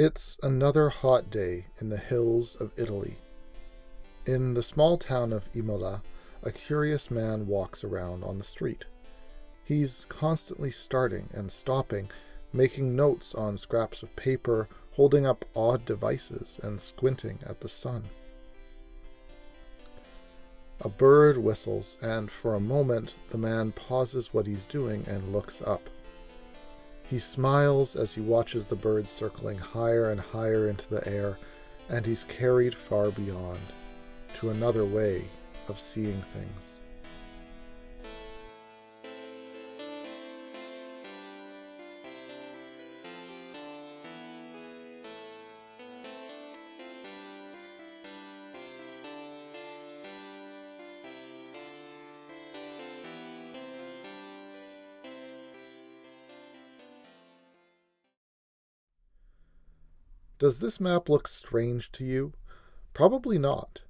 It's another hot day in the hills of Italy. In the small town of Imola, a curious man walks around on the street. He's constantly starting and stopping, making notes on scraps of paper, holding up odd devices, and squinting at the sun. A bird whistles, and for a moment the man pauses what he's doing and looks up. He smiles as he watches the bird circling higher and higher into the air, and he's carried far beyond, to another way of seeing things. Does this map look strange to you? Probably not.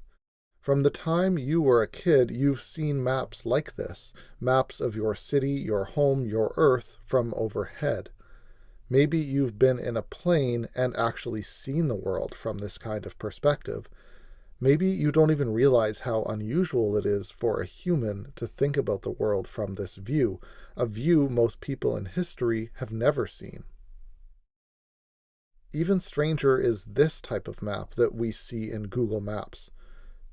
From the time you were a kid, you've seen maps like this, maps of your city, your home, your Earth from overhead. Maybe you've been in a plane and actually seen the world from this kind of perspective. Maybe you don't even realize how unusual it is for a human to think about the world from this view, a view most people in history have never seen. Even stranger is this type of map that we see in Google Maps.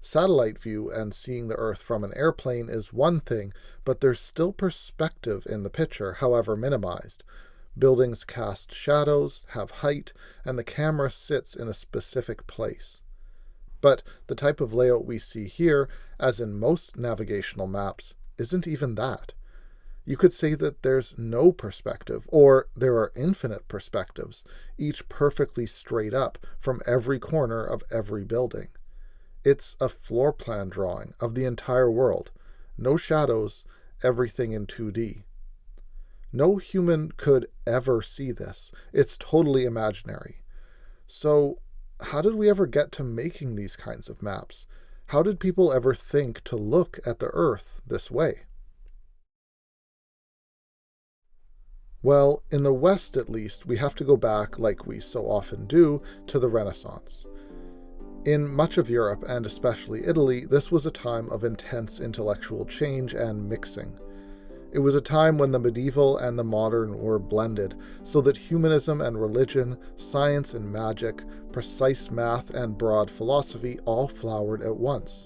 Satellite view and seeing the Earth from an airplane is one thing, but there's still perspective in the picture, however minimized. Buildings cast shadows, have height, and the camera sits in a specific place. But the type of layout we see here, as in most navigational maps, isn't even that. You could say that there's no perspective, or there are infinite perspectives, each perfectly straight up from every corner of every building. It's a floor plan drawing of the entire world. No shadows, everything in 2D. No human could ever see this. It's totally imaginary. So, how did we ever get to making these kinds of maps? How did people ever think to look at the Earth this way? Well, in the West at least, we have to go back, like we so often do, to the Renaissance. In much of Europe, and especially Italy, this was a time of intense intellectual change and mixing. It was a time when the medieval and the modern were blended, so that humanism and religion, science and magic, precise math and broad philosophy all flowered at once.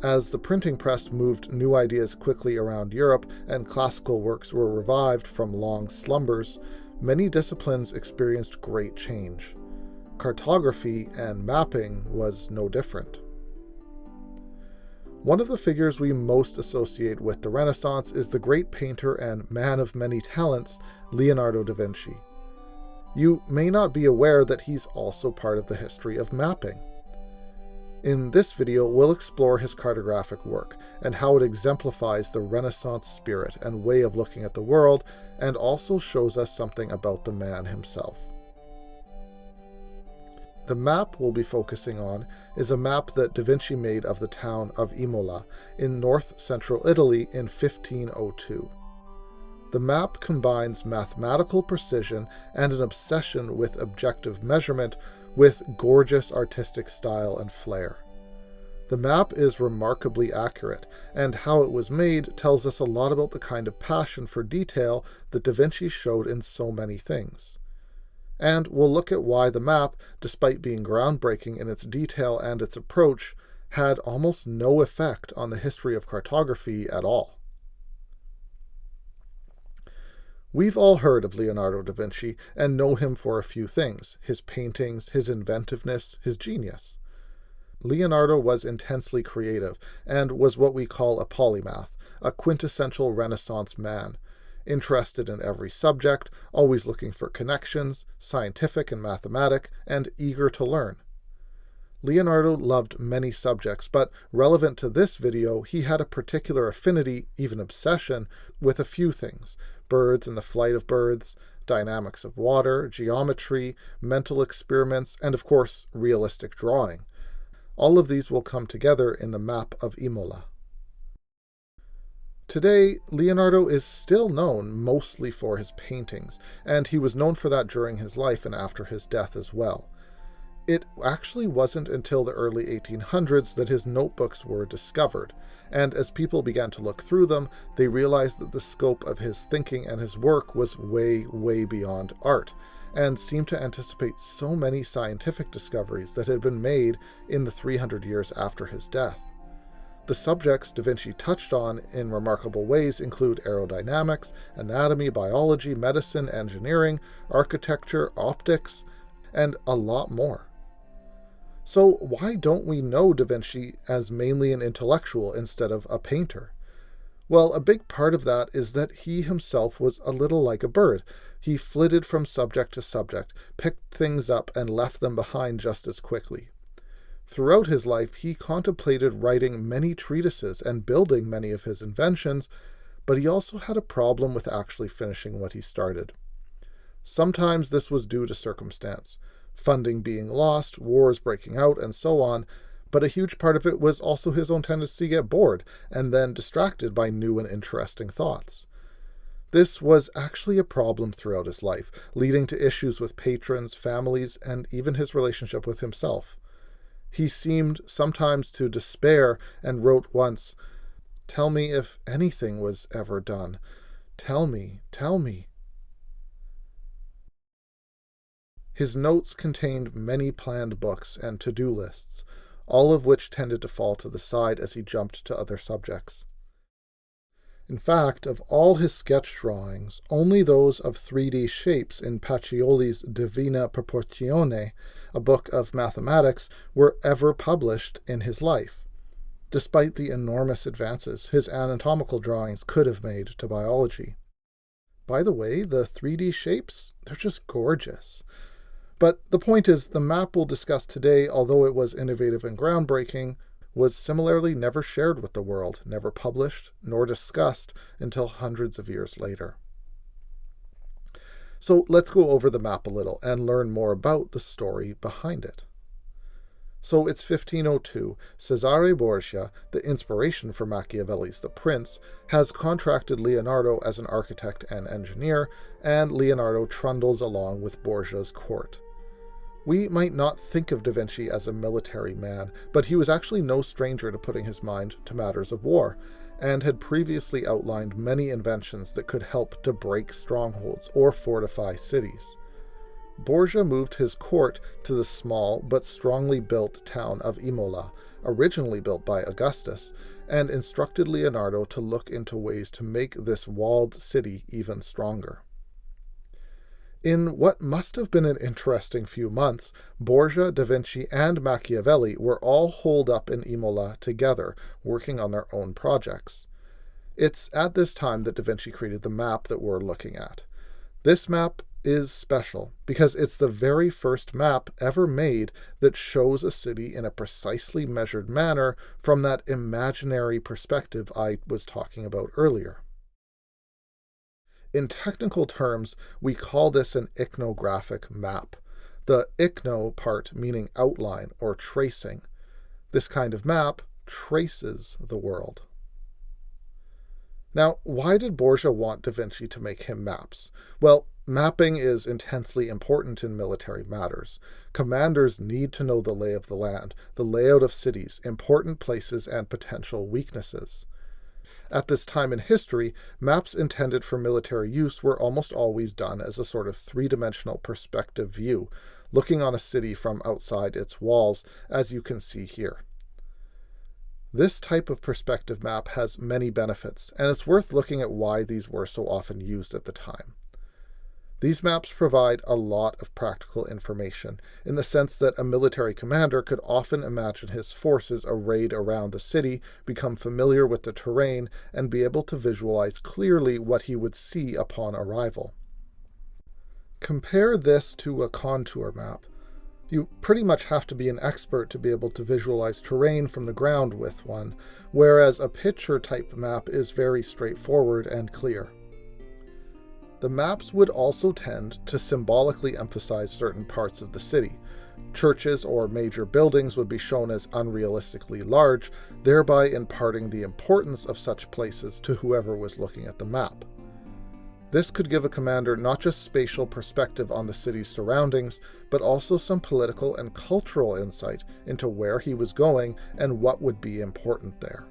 As the printing press moved new ideas quickly around Europe and classical works were revived from long slumbers, many disciplines experienced great change. Cartography and mapping was no different. One of the figures we most associate with the Renaissance is the great painter and man of many talents, Leonardo da Vinci. You may not be aware that he's also part of the history of mapping. In this video, we'll explore his cartographic work and how it exemplifies the Renaissance spirit and way of looking at the world, and also shows us something about the man himself. The map we'll be focusing on is a map that Da Vinci made of the town of Imola in north-central Italy in 1502. The map combines mathematical precision and an obsession with objective measurement with gorgeous artistic style and flair. The map is remarkably accurate, and how it was made tells us a lot about the kind of passion for detail that Da Vinci showed in so many things. And we'll look at why the map, despite being groundbreaking in its detail and its approach, had almost no effect on the history of cartography at all. We've all heard of Leonardo da Vinci and know him for a few things: his paintings, his inventiveness, his genius. Leonardo was intensely creative and was what we call a polymath, a quintessential Renaissance man, interested in every subject, always looking for connections, scientific and mathematic, and eager to learn. Leonardo loved many subjects, but relevant to this video, he had a particular affinity, even obsession, with a few things: birds and the flight of birds, dynamics of water, geometry, mental experiments, and of course, realistic drawing. All of these will come together in the map of Imola. Today, Leonardo is still known mostly for his paintings, and he was known for that during his life and after his death as well. It actually wasn't until the early 1800s that his notebooks were discovered, and as people began to look through them, they realized that the scope of his thinking and his work was way, way beyond art, and seemed to anticipate so many scientific discoveries that had been made in the 300 years after his death. The subjects Da Vinci touched on in remarkable ways include aerodynamics, anatomy, biology, medicine, engineering, architecture, optics, and a lot more. So why don't we know Da Vinci as mainly an intellectual instead of a painter? Well, a big part of that is that he himself was a little like a bird. He flitted from subject to subject, picked things up, and left them behind just as quickly. Throughout his life, he contemplated writing many treatises and building many of his inventions, but he also had a problem with actually finishing what he started. Sometimes this was due to circumstance, funding being lost, wars breaking out, and so on, but a huge part of it was also his own tendency to get bored and then distracted by new and interesting thoughts. This was actually a problem throughout his life, leading to issues with patrons, families, and even his relationship with himself. He seemed sometimes to despair and wrote once, "Tell me if anything was ever done. Tell me, tell me." His notes contained many planned books and to-do lists, all of which tended to fall to the side as he jumped to other subjects. In fact, of all his sketch drawings, only those of 3D shapes in Pacioli's Divina Proporzione, a book of mathematics, were ever published in his life, despite the enormous advances his anatomical drawings could have made to biology. By the way, the 3D shapes, they're just gorgeous. But the point is, the map we'll discuss today, although it was innovative and groundbreaking, was similarly never shared with the world, never published, nor discussed until hundreds of years later. So let's go over the map a little and learn more about the story behind it. So it's 1502. Cesare Borgia, the inspiration for Machiavelli's The Prince, has contracted Leonardo as an architect and engineer, and Leonardo trundles along with Borgia's court. We might not think of Da Vinci as a military man, but he was actually no stranger to putting his mind to matters of war, and had previously outlined many inventions that could help to break strongholds or fortify cities. Borgia moved his court to the small but strongly built town of Imola, originally built by Augustus, and instructed Leonardo to look into ways to make this walled city even stronger. In what must have been an interesting few months, Borgia, Da Vinci, and Machiavelli were all holed up in Imola together, working on their own projects. It's at this time that Da Vinci created the map that we're looking at. This map is special because it's the very first map ever made that shows a city in a precisely measured manner from that imaginary perspective I was talking about earlier. In technical terms, we call this an ichnographic map. The ichno part meaning outline or tracing. This kind of map traces the world. Now, why did Borgia want Da Vinci to make him maps? Well, mapping is intensely important in military matters. Commanders need to know the lay of the land, the layout of cities, important places, and potential weaknesses. At this time in history, maps intended for military use were almost always done as a sort of three-dimensional perspective view, looking on a city from outside its walls, as you can see here. This type of perspective map has many benefits, and it's worth looking at why these were so often used at the time. These maps provide a lot of practical information, in the sense that a military commander could often imagine his forces arrayed around the city, become familiar with the terrain, and be able to visualize clearly what he would see upon arrival. Compare this to a contour map. You pretty much have to be an expert to be able to visualize terrain from the ground with one, whereas a picture-type map is very straightforward and clear. The maps would also tend to symbolically emphasize certain parts of the city. Churches or major buildings would be shown as unrealistically large, thereby imparting the importance of such places to whoever was looking at the map. This could give a commander not just spatial perspective on the city's surroundings, but also some political and cultural insight into where he was going and what would be important there.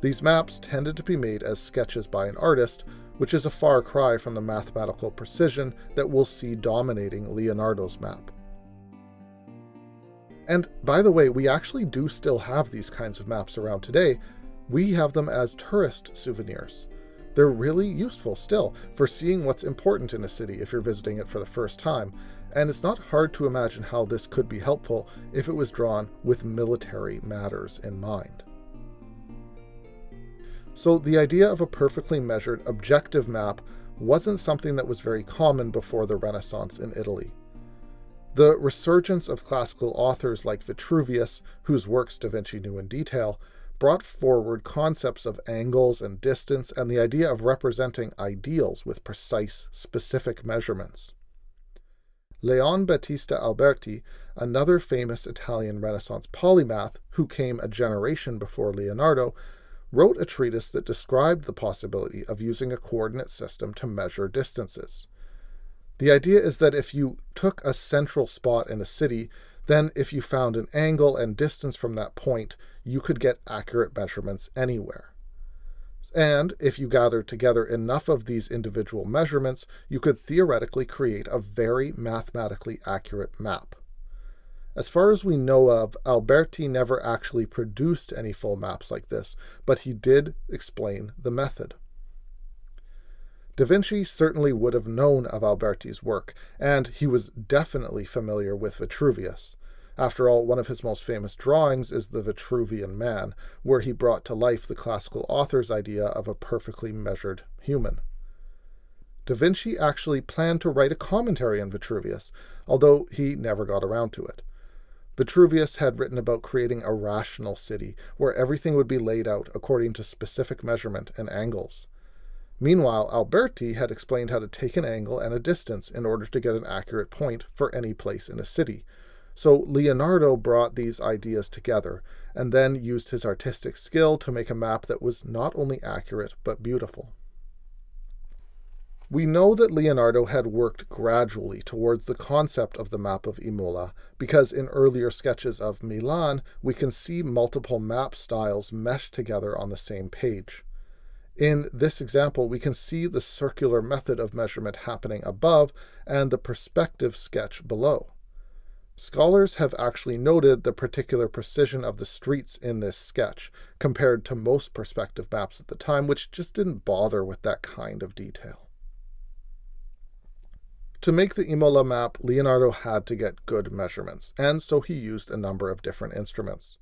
These maps tended to be made as sketches by an artist, which is a far cry from the mathematical precision that we'll see dominating Leonardo's map. And by the way, we actually do still have these kinds of maps around today. We have them as tourist souvenirs. They're really useful still for seeing what's important in a city if you're visiting it for the first time, and it's not hard to imagine how this could be helpful if it was drawn with military matters in mind. So the idea of a perfectly measured objective map wasn't something that was very common before the Renaissance in Italy. The resurgence of classical authors like Vitruvius, whose works Da Vinci knew in detail, brought forward concepts of angles and distance and the idea of representing ideals with precise, specific measurements. Leon Battista Alberti, another famous Italian Renaissance polymath who came a generation before Leonardo, wrote a treatise that described the possibility of using a coordinate system to measure distances. The idea is that if you took a central spot in a city, then if you found an angle and distance from that point, you could get accurate measurements anywhere. And if you gathered together enough of these individual measurements, you could theoretically create a very mathematically accurate map. As far as we know of, Alberti never actually produced any full maps like this, but he did explain the method. Da Vinci certainly would have known of Alberti's work, and he was definitely familiar with Vitruvius. After all, one of his most famous drawings is the Vitruvian Man, where he brought to life the classical author's idea of a perfectly measured human. Da Vinci actually planned to write a commentary on Vitruvius, although he never got around to it. Vitruvius had written about creating a rational city, where everything would be laid out according to specific measurement and angles. Meanwhile, Alberti had explained how to take an angle and a distance in order to get an accurate point for any place in a city. So Leonardo brought these ideas together, and then used his artistic skill to make a map that was not only accurate, but beautiful. We know that Leonardo had worked gradually towards the concept of the map of Imola, because in earlier sketches of Milan, we can see multiple map styles meshed together on the same page. In this example, we can see the circular method of measurement happening above and the perspective sketch below. Scholars have actually noted the particular precision of the streets in this sketch, compared to most perspective maps at the time, which just didn't bother with that kind of detail. To make the Imola map, Leonardo had to get good measurements, and so he used a number of different instruments.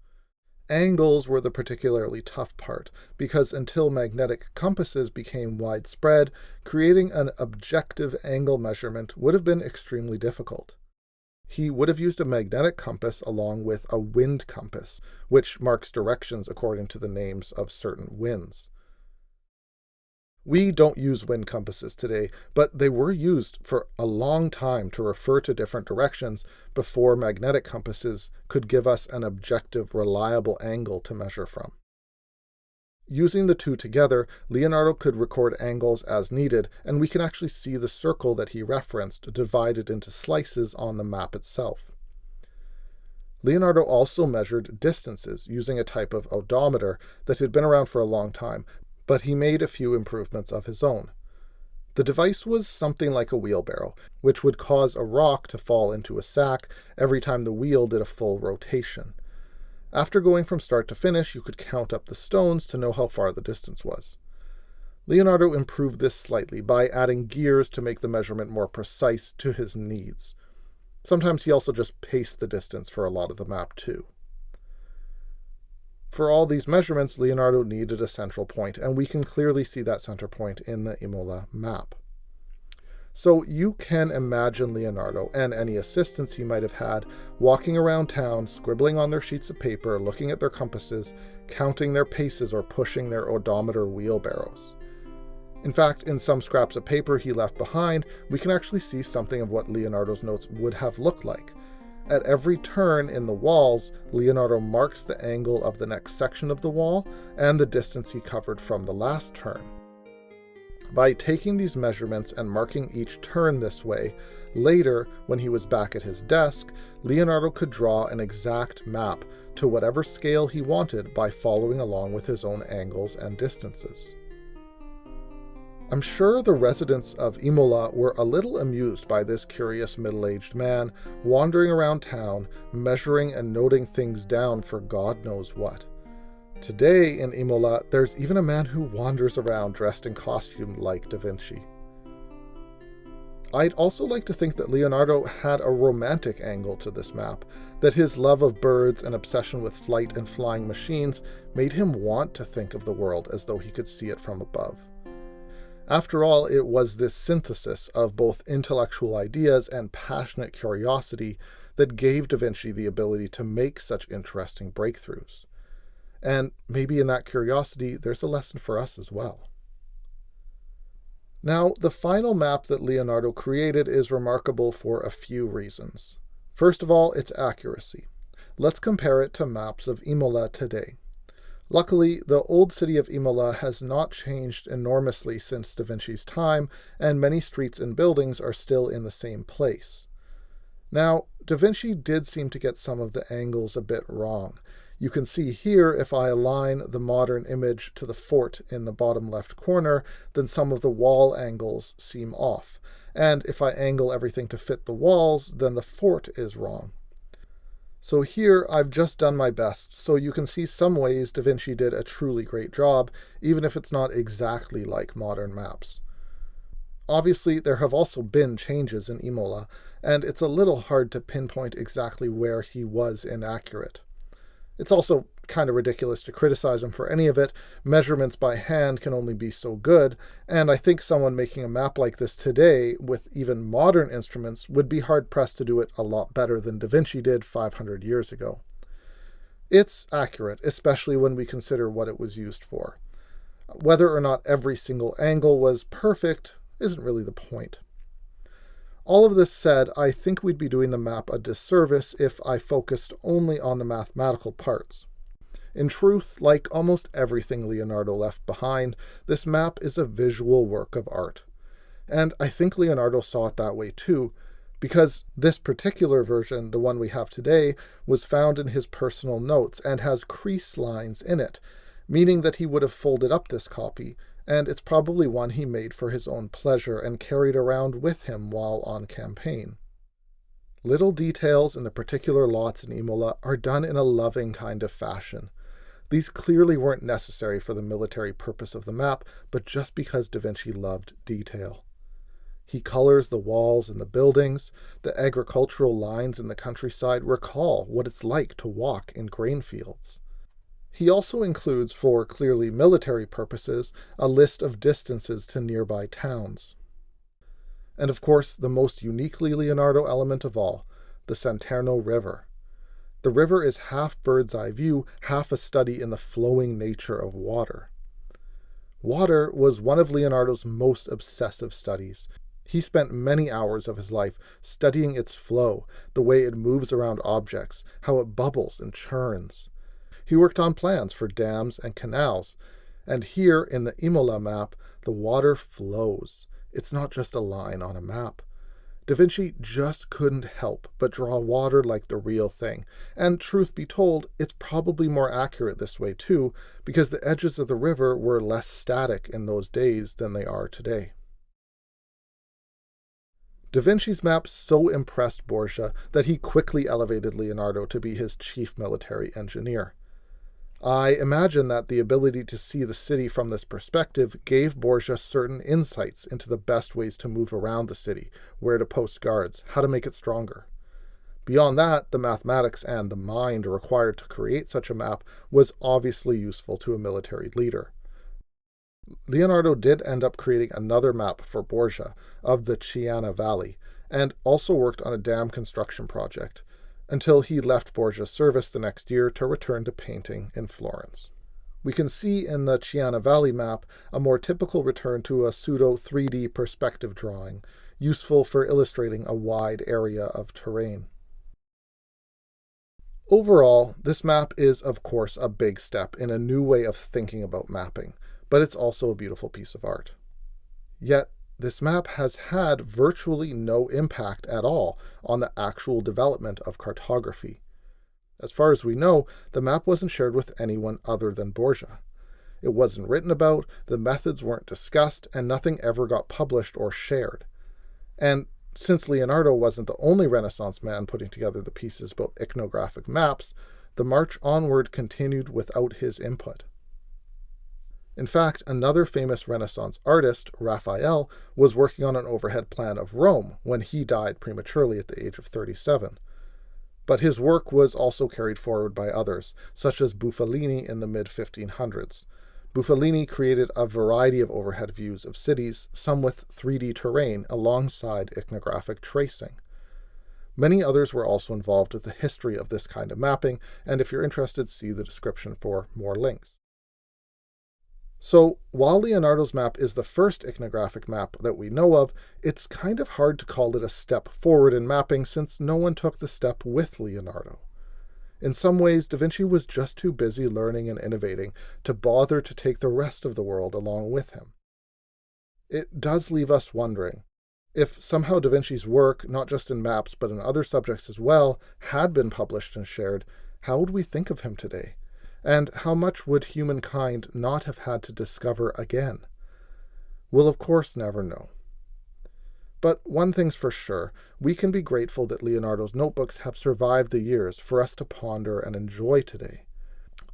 Angles were the particularly tough part, because until magnetic compasses became widespread, creating an objective angle measurement would have been extremely difficult. He would have used a magnetic compass along with a wind compass, which marks directions according to the names of certain winds. We don't use wind compasses today, but they were used for a long time to refer to different directions before magnetic compasses could give us an objective, reliable angle to measure from. Using the two together, Leonardo could record angles as needed, and we can actually see the circle that he referenced divided into slices on the map itself. Leonardo also measured distances using a type of odometer that had been around for a long time, but he made a few improvements of his own. The device was something like a wheelbarrow, which would cause a rock to fall into a sack every time the wheel did a full rotation. After going from start to finish, you could count up the stones to know how far the distance was. Leonardo improved this slightly by adding gears to make the measurement more precise to his needs. Sometimes he also just paced the distance for a lot of the map too. For all these measurements, Leonardo needed a central point, and we can clearly see that center point in the Imola map. So you can imagine Leonardo, and any assistants he might have had, walking around town, scribbling on their sheets of paper, looking at their compasses, counting their paces or pushing their odometer wheelbarrows. In fact, in some scraps of paper he left behind, we can actually see something of what Leonardo's notes would have looked like. At every turn in the walls, Leonardo marks the angle of the next section of the wall and the distance he covered from the last turn. By taking these measurements and marking each turn this way, later, when he was back at his desk, Leonardo could draw an exact map to whatever scale he wanted by following along with his own angles and distances. I'm sure the residents of Imola were a little amused by this curious middle-aged man wandering around town, measuring and noting things down for God knows what. Today in Imola, there's even a man who wanders around dressed in costume like Da Vinci. I'd also like to think that Leonardo had a romantic angle to this map, that his love of birds and obsession with flight and flying machines made him want to think of the world as though he could see it from above. After all, it was this synthesis of both intellectual ideas and passionate curiosity that gave Da Vinci the ability to make such interesting breakthroughs. And maybe in that curiosity, there's a lesson for us as well. Now, the final map that Leonardo created is remarkable for a few reasons. First of all, its accuracy. Let's compare it to maps of Imola today. Luckily, the old city of Imola has not changed enormously since Da Vinci's time, and many streets and buildings are still in the same place. Now, Da Vinci did seem to get some of the angles a bit wrong. You can see here, if I align the modern image to the fort in the bottom left corner, then some of the wall angles seem off. And if I angle everything to fit the walls, then the fort is wrong. So here I've just done my best, so you can see some ways Da Vinci did a truly great job, even if it's not exactly like modern maps. Obviously, there have also been changes in Imola, and it's a little hard to pinpoint exactly where he was inaccurate. It's also kind of ridiculous to criticize him for any of it. Measurements by hand can only be so good, and I think someone making a map like this today with even modern instruments would be hard-pressed to do it a lot better than Da Vinci did 500 years ago. It's accurate, especially when we consider what it was used for. Whether or not every single angle was perfect isn't really the point. All of this said, I think we'd be doing the map a disservice if I focused only on the mathematical parts. In truth, like almost everything Leonardo left behind, this map is a visual work of art. And I think Leonardo saw it that way too, because this particular version, the one we have today, was found in his personal notes and has crease lines in it, meaning that he would have folded up this copy, and it's probably one he made for his own pleasure and carried around with him while on campaign. Little details in the particular lots in Imola are done in a loving kind of fashion. These clearly weren't necessary for the military purpose of the map, but just because Da Vinci loved detail. He colors the walls and the buildings. The agricultural lines in the countryside recall what it's like to walk in grain fields. He also includes, for clearly military purposes, a list of distances to nearby towns. And of course, the most uniquely Leonardo element of all, the Santerno River. The river is half bird's eye view, half a study in the flowing nature of water. Water was one of Leonardo's most obsessive studies. He spent many hours of his life studying its flow, the way it moves around objects, how it bubbles and churns. He worked on plans for dams and canals, and here in the Imola map, the water flows. It's not just a line on a map. Da Vinci just couldn't help but draw water like the real thing, and truth be told, it's probably more accurate this way too, because the edges of the river were less static in those days than they are today. Da Vinci's map so impressed Borgia that he quickly elevated Leonardo to be his chief military engineer. I imagine that the ability to see the city from this perspective gave Borgia certain insights into the best ways to move around the city, where to post guards, how to make it stronger. Beyond that, the mathematics and the mind required to create such a map was obviously useful to a military leader. Leonardo did end up creating another map for Borgia of the Chiana Valley, and also worked on a dam construction project, until he left Borgia's service the next year to return to painting in Florence. We can see in the Chiana Valley map a more typical return to a pseudo 3D perspective drawing, useful for illustrating a wide area of terrain. Overall, this map is, of course, a big step in a new way of thinking about mapping, but it's also a beautiful piece of art. Yet, this map has had virtually no impact at all on the actual development of cartography. As far as we know, the map wasn't shared with anyone other than Borgia. It wasn't written about, the methods weren't discussed, and nothing ever got published or shared. And since Leonardo wasn't the only Renaissance man putting together the pieces about ichnographic maps, the march onward continued without his input. In fact, another famous Renaissance artist, Raphael, was working on an overhead plan of Rome when he died prematurely at the age of 37. But his work was also carried forward by others, such as Buffalini in the mid-1500s. Buffalini created a variety of overhead views of cities, some with 3D terrain alongside ichnographic tracing. Many others were also involved with the history of this kind of mapping, and if you're interested, see the description for more links. So, while Leonardo's map is the first ichnographic map that we know of, it's kind of hard to call it a step forward in mapping since no one took the step with Leonardo. In some ways, Da Vinci was just too busy learning and innovating to bother to take the rest of the world along with him. It does leave us wondering, if somehow Da Vinci's work, not just in maps but in other subjects as well, had been published and shared, how would we think of him today? And how much would humankind not have had to discover again? We'll of course never know. But one thing's for sure, we can be grateful that Leonardo's notebooks have survived the years for us to ponder and enjoy today.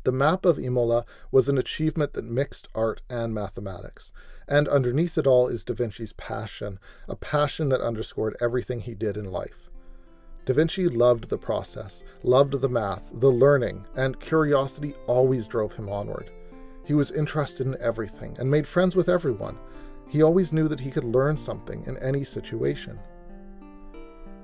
The map of Imola was an achievement that mixed art and mathematics, and underneath it all is Da Vinci's passion, a passion that underscored everything he did in life. Da Vinci loved the process, loved the math, the learning, and curiosity always drove him onward. He was interested in everything and made friends with everyone. He always knew that he could learn something in any situation.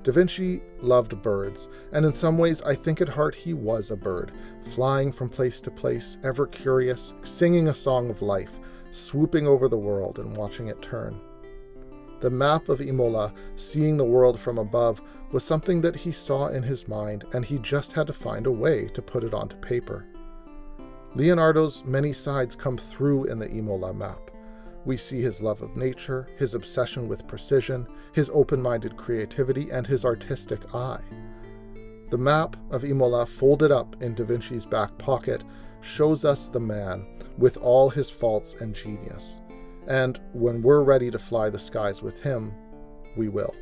Da Vinci loved birds, and in some ways I think at heart he was a bird, flying from place to place, ever curious, singing a song of life, swooping over the world and watching it turn. The map of Imola, seeing the world from above, was something that he saw in his mind, and he just had to find a way to put it onto paper. Leonardo's many sides come through in the Imola map. We see his love of nature, his obsession with precision, his open-minded creativity, and his artistic eye. The map of Imola, folded up in Da Vinci's back pocket, shows us the man, with all his faults and genius. And when we're ready to fly the skies with him, we will.